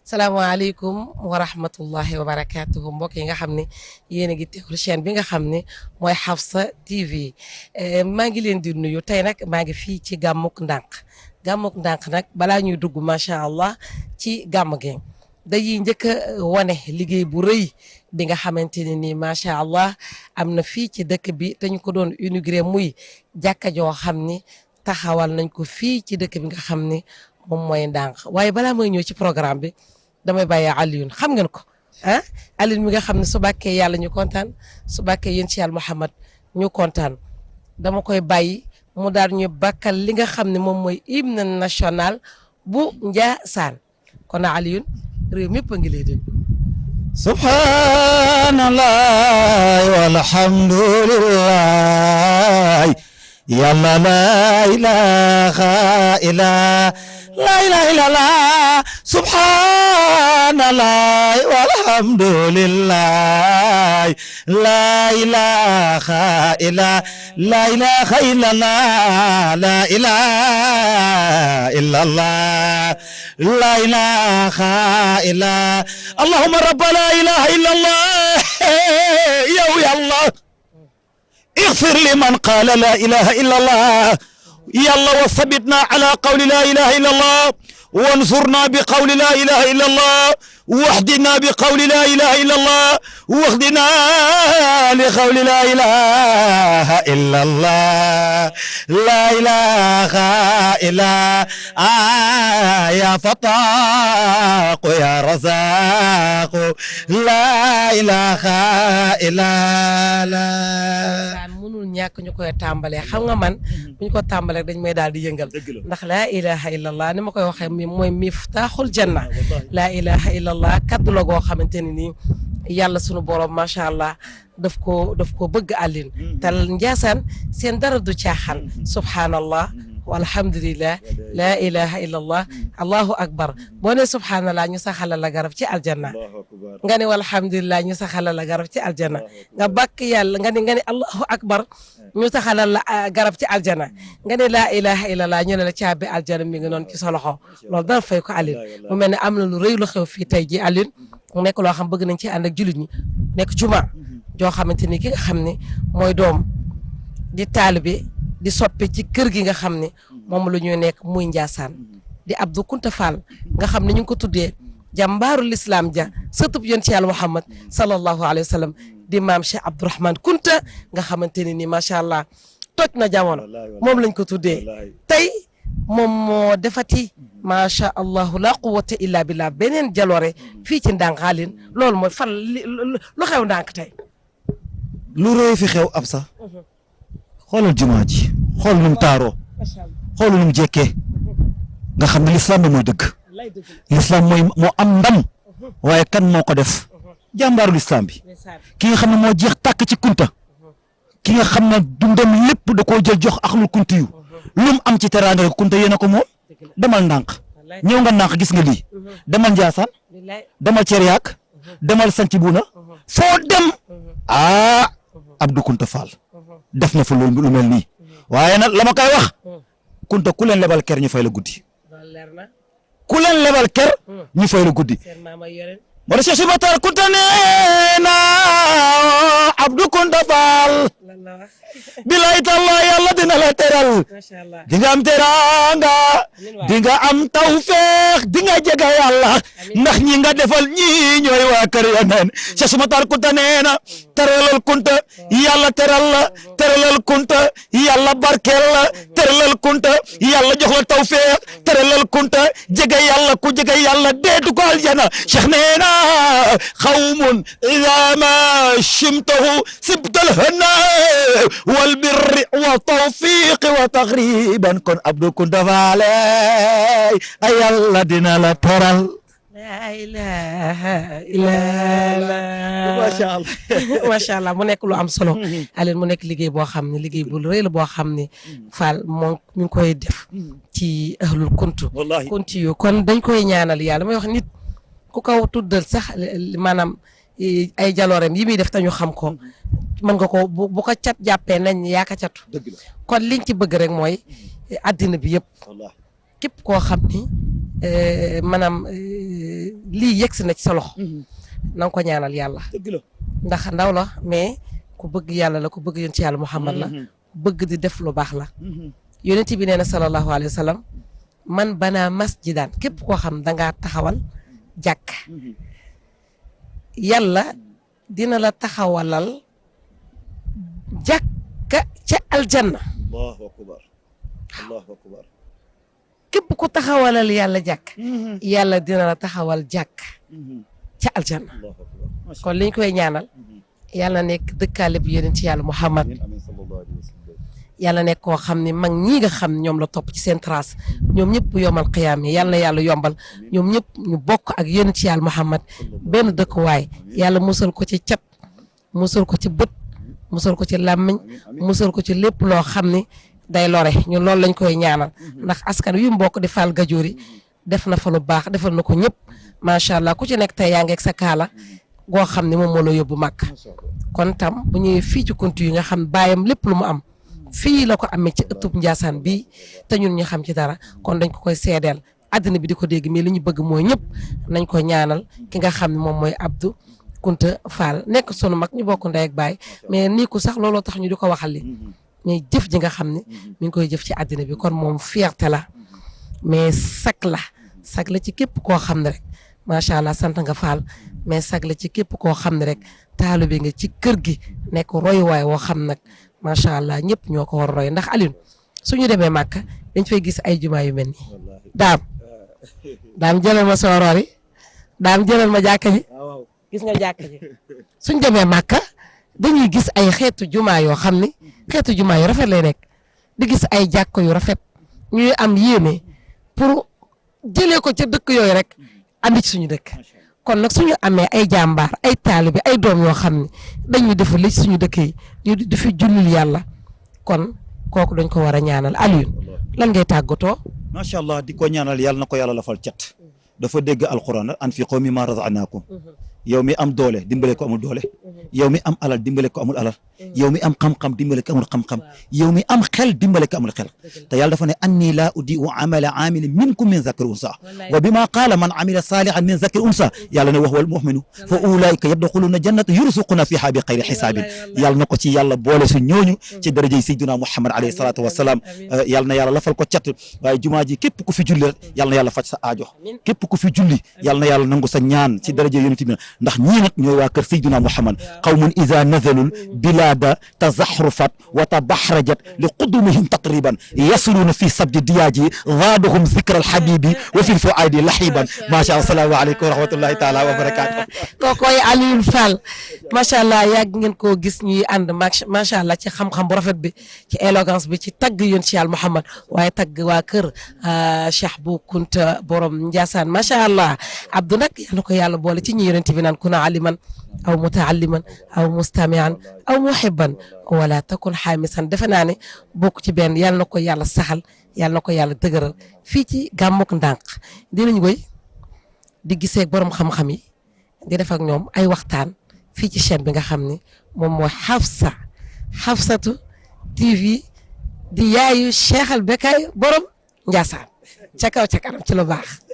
salaamaaleykum wa rahmatullahi wa barakaatuhu mbokk yi nga xam ne yéen a ngi teewlu chaîne bi nga xam ne mooy Hafsa TV maa ngi leen di nuyu tey nag maa ngi fii ci gàmmuk ndànk nag balaa ñuy dugg macha allah ci gàmm gi dañuy njëkk a wane liggéey bu rëy bi nga xamante ne nii macha allah am na fii ci dëkk bi te ñu ko doon inauguré muy jàkka joo xam ni taxawal nañ ko fii ci dëkk bi nga xam ni moom mooy ndànk waaye balaa mooy ñëw ci programme bi damay bàyyi Alioune xam ngeen ko ah Alioune mi nga xam ne su bàkkee yàlla ñu kontaan su bàkkee yéen ci yàlla Muhammad ñu kontaan dama koy bàyyi mu daal ñu bàkkal li nga xam ne moom mooy hymne national bu Njaasaan kon Alioune réew mépp a ngi lay dégg. subhanallah walhamdulillah yàlla la ilaha illa la ilaha illallah subhanallah walhamdulillah la ilaha illa la ilaha illallah la ilaha illallah la ilaha illa allahumma rabba la ilaha illallah ya Allah اغفر لمن قال لا إله إلا الله يلا وثبتنا على قول لا إله إلا الله وانصرنا بقول لا إله إلا الله واهدنا بقول لا إله إلا الله واهدنا لقول لا إله إلا الله لا إله إلا يا فتاق يا رزاق لا إله إلا لا mënul ñàkk ñu koy tàmbalee xam nga man bu ñu ko tàmbalee dañ may daal di yëngal ndax laa ilaha illallah ni ma koy waxee mi mooy miftaaxul janna laa ilaha illallah kaddu la goo xamante ne nii yàlla sunu borom macha allah daf ko bëgg àllin te Njaasaan seen dara du caaxaan subhanallah walhamdulillah laa ilaha illallah allahu akbar boo ne subhanallah ñu saxala la garab ci aljanna nga ne walhamdulillah ñu saxala la garab ci aljanna nga bàkk yàlla nga ne allahu akbar ñu saxala la garab ci aljanna nga ne laa ilaha illallah ñu ne la caabi aljanna mi ngi noonu ci sa loxo loolu dara fay ko Alioune mu mel ne am na lu rëy lu xew fii tey ji Alioune mu nekk loo xam bëgg nañ ci ànd ak jullit ñi nekk juma joo xamante ni ki nga xam ne mooy doom di taalibe di soppe ci kër gi nga xam ne moom la ñuy nekk muy Njaasaan di Abdou Kounta Fall nga xam ne ñu ngi ko tuddee jàmbaarul islam ja sëtub yonent ci yàlla Muhammad sallallahu alayhi wa sallam di maam Cheikh Abdourahmane Kounta nga xamante ne ni macha allah toj na jamono moom lañ ko tuddee tey moom moo defati macha allah la quwwata illa billah beneen jaloore fii ci ndànk Alioune loolu mooy fan lu xew ndànk tey. lu rëy fi xew ab sax xoolal jumaa ji xool nu mu taaroo xool nu mu jekkee nga xam ne lislaam bi mooy dëgg lislaam mooy moo am ndam waaye kan moo ko def jàmbaaru lislaam bi ki nga xam ne moo jeex tàkk ci kunta ki nga xam ne dundam lépp da koo jël jox axlul kunti yu lu mu am ci teraanga rek kunta yéen a ko moom demal ndànk ñëw nga ndànk gis nga lii demal Njaasaan demal Ceriyaak demal Sanci Buuna foo dem Abdou Kounta Fall def na fa lu mel nii waaye nag la ma koy wax kunta ku leen lebal ker ñu fay la guddi ku leen lebal ker ñu fay la guddi moo tax Cheikh Batar Kounta nee na Abdou Kounta Fall bilaay tallaay yàlla dina la teral di nga am teranga di nga am tawfeex di nga jege yàlla ndax ñi nga defal ñi ñooy waa kër Yonent Cheikh Batar Kounta nee na teralal Kounta yàlla teral la teralal Kounta yàlla barkeel la teralal Kounta yàlla jox la tawfeex teralal Kounta jege yàlla ku jege yàlla deetu ko aljana Cheikh nee na xawmun ida ma shimtahu sibtal hana wal birri wa tawfiqi wa taqriban kon Abdou Kounta Fall ay yàlla dina la teral la ilaha illallah macha allah mu nekk lu am solo Alioune mu nekk liggéey boo xam ne liggéey bu rëy la boo xam ne Fall moom mi ngi koy def ci ahlul kuntu yu kon dañ koy ñaanal yàlla may wax nit ku ko tuddal sax maanaam ay jaloorem yi muy def te ñu xam ko mën nga ko bu ko cat jàppee nañ yaa ka catu kon liñ ci bëgg rek mooy addina bi yëpp képp koo xam ni maanaam lii yegsi na ci sa loxo na nga ko ñaanal yàlla dëgg la ndax ndaw la mais ku bëgg yàlla la ku bëgg yonent yàlla Muhammad la bëgg di def lu baax la yonent bi nee na sallallahu alayhi wa sallam man banaa masjidan képp koo xam dangaa taxawal jàkk yàlla dina la taxawalal jàkka ca aljanna allahu akbar allahu akbar képp ku taxawalal yàlla jàkk yàlla dina la taxawal jàkk ca aljanna allahu akbar kon liñ koy ñaanal yàlla nekk dëkkaale bi yonent yàlla Muhammad amiin sallallahu alayhi wa sallam yàlla nekk koo xam ne mag ñii nga xam ñoom la topp ci seen trace ñoom ñëpp yombal xiyaam yi yàlla na yàlla yombal ñoom ñëpp ñu bokk ak yonent ci yàlla Muhammad benn dëkkuwaay yàlla musal ko ci cat musal ko ci bët musal ko ci làmmiñ musal ko ci lépp loo xam ne day lore ñun loolu lañ koy ñaanal ndax askan wi mbokk di Fall Gajoori def na fa lu baax defal na ko ñëpp macha allah ku ci nekk tey yaa ngi ak sa kaala goo xam ne moom moo la yóbbu màkk kon tam bu ñuy fii ci kuntu yi nga xam bàyyam lépp lu mu am fii la ko amee ci ëttub Njaasaan bii te ñun ñu xam ci dara kon dañ ko koy seedeel àddina bi di ko dégg mais li ñu bëgg mooy ñëpp nañ ko ñaanal ki nga xam ne moom mooy Abdou Kounta Fall nekk sunu mag ñu bokk ndey ak baay mais nii ko sax looloo tax ñu di ko waxal li mais jëf ji nga xam ne mi ngi koy jëf ci àddina bi kon moom fierté la mais sag la ci képp koo xam ne rek macha allah sant nga Fall mais sag la ci képp koo xam ne rek taalibe nga ci kër gi nekk royuwaay woo xam nag macha allah ñëpp ñoo ko war a roy ndax Alioune suñu demee Màkka dañ fay gis ay jumaa yu mel nii daam jëlal ma sooroor yi daam jëlal ma jàkka ji gis nga jàkka ji suñ demee Màkka dañuy gis ay xeetu jumaa yoo xam ni xeetu jumaa yu rafet lay nekk di gis ay jàkka yu rafet ñuy am yéene pour jëlee ko ca dëkk yooyu rek andi ci suñu dëkk kon nag suñu amee ay jàmbaar ay taalibe ay doom yoo xam ne dañuy defal li ci suñu dëkk yi ñu di fi jullil yàlla kon kooku dañ ko war a ñaanal Alioune lan ngay tàggatoo. macha allah di ko ñaanal yàlla na ko yàlla lafal cat dafa dégg alquran anfiqu mimma razaqnakum yow mi am doole dimbale ko amul doole yow mi am alal dimbale ko amul alal yow mi am xam-xam dimbale ko amul xam-xam yow mi am xel dimbale ko amul xel te yàlla dafa ne anni laa udiu amala amilin minkum min zakari unsa wa bima qaala man amila salihan min zakari unsa yàlla ne wax wal mu'minu fa ulaika yadxuluna jannata yursuquna fiha bi xayri xisaabin yàlla na ko ci yàlla boole su ñooñu ci darajey sayyidina Muhammad alayhi salatu wasalaam yàlla na yàlla lafal ko cat waaye jumaa ji képp ku fi julli rek yàlla na yàlla faj sa aajo képp ku fi julli yàlla na yàlla nangu sa ñaan ci darajey yonent bi ndax ñii nag ñooy waa kër sayyidina Muhammad qawmun iza nazalul bilada tazaxrufat wa tabaxrajat li qudumihim taqriban yasuluna fi sabdi diyaaji zaaduhum zikra alhabibi wa fi lfuaadi lahiban macha allah assalaamu aleykum wa rahmatullahi taala wa barakatuh kookoy Alioune Fall macha allah yàgg ngeen koo gis ñuy ànd macha allah ci xam-xam bu rafet bi ci élégance bi ci tagg yoon ci yàlla Muhammad waaye tagg waa kër Cheikh Bou Kounta borom Ndiassane macha allah Abdou nag yal na ko yàlla boole ci ñi yonent bi naan kuna aliman aw mutaalliman aw mustamian aw muhibban wala takun xaamisan defe naa ne bokk ci benn yal na ko yàlla saxal yal na ko yàlla dëgëral fii ci gàmmuk ndànk dinañ koy di gisee borom xam-xam yi di def ak ñoom ay waxtaan fii ci chaîne bi nga xam ni moom mooy Hafsatu TV di yaayu Cheikh al Bekkay borom Ndiassane ca kaw ca kanam ci lu baax.